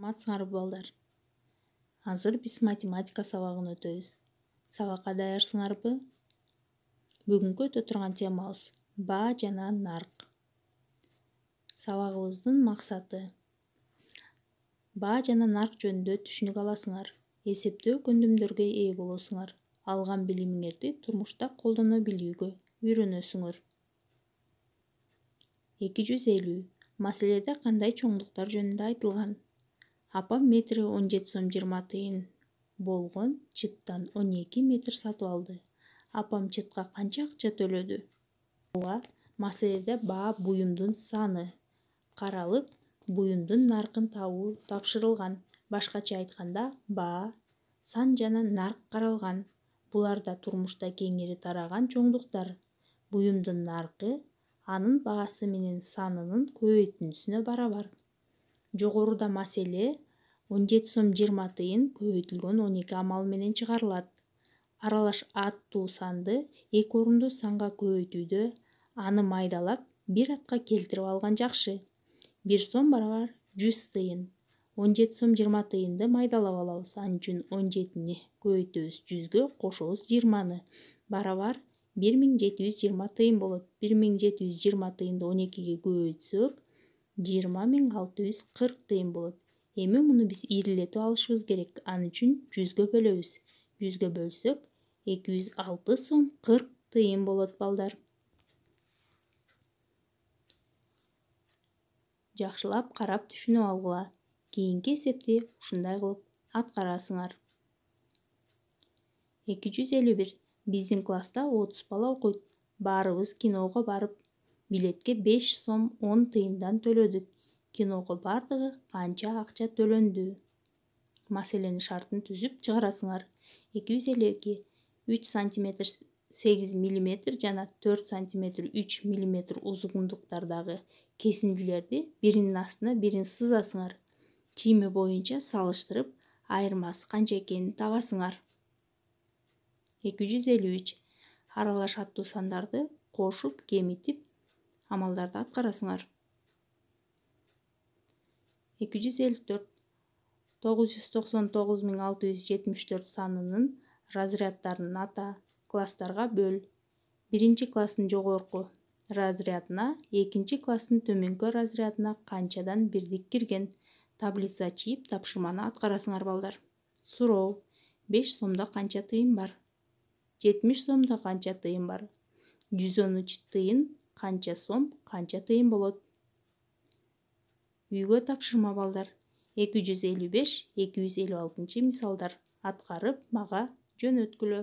Саламатсыңарбы балдар? Азыр биз математика сабагын өтөбүз. Сабакка даярсыңарбы? Бүгүнкү өтө турган темабыз баа жана нарк. Сабагыбыздын максаты баа жана нарк жөнүндө түшүнүк аласыңар, эсептөө көндүмдөргө ээ болосуңар, алган билимиңерди турмушта колдоно билүүгө үйрөнөсүңөр. 250 маселеде кандай чоңдуктар жөнүндө айтылган? Апам метри 17 сом 20 тыйын болгон чыттан 12 метр сатып алды. Апам чытка канча акча төлөдү? Маселеде баа буюмдун саны каралып, буюмдун наркын табуу тапшырылган. Башкача айтканда, баа, сан жана нарк каралган. Булар да турмушта кеңири тараган чоңдуктар. Буюмдун наркы анын баасы менен санынын көбөйтүндүсүнө барабар. Жогоруда маселе 17 сом 20 тыйын көбөйтүлгөн 12 амал менен чыгарылат. Аралаш аттуу санды эки орундуу санга көбөйтүүдө аны майдалап бир атка келтирип алган жакшы. 1 сом барабар 100 тыйын. 17 сом 20 тыйынды майдалап алабыз. Анын үчүн 17-ни көбөйтөбүз 100гө, кошобуз 20-ны. Барабар 1720 тыйын болот. 1720 тыйынды 12ге көбөйтсөк 20640 тыйын болот. Эми муну биз ирилетип алышыбыз керек. Анын үчүн 100гө бөлөбүз. 100гө бөлсөк 206 сом 40 тыйын болот балдар. Жакшылап карап түшүнүп алгыла. Кийинки эсепти ушундай кылып аткарасыңар. 251. Биздин класста 30 бала окуйт. Баарыбыз киного барып, билетке 5 сом 10 тыйындан төлөдүк. Киного бардыгы канча акча төлөндү? Маселенин шартын түзүп чыгарасыңар. 252. 3 см 8 мм жана 4 см 3 мм узундуктардагы кесиндилерди биринин астына бирин сызасыңар. Чийими боюнча салыштырып, айырмасы канча экенин табасыңар. 253. Аралаш аттуу сандарды кошуп, кемитип, амалдарды аткарасыңар. 254. 999674 санынын разряддарын ата, класстарга бөл. Биринчи класстын жогорку разрядына, экинчи класстын төмөнкү разрядына канчадан бирдик кирген? Таблица чийип, тапшырманы аткарасыңар балдар. Суроо: 5 сомдо канча тыйын бар? 70 сомдо канча тыйын бар? 113 тыйын канча сом, канча тыйын болот? Үйгө тапшырма балдар. 255-256 мисалдар аткарып мага жөнөткүлө.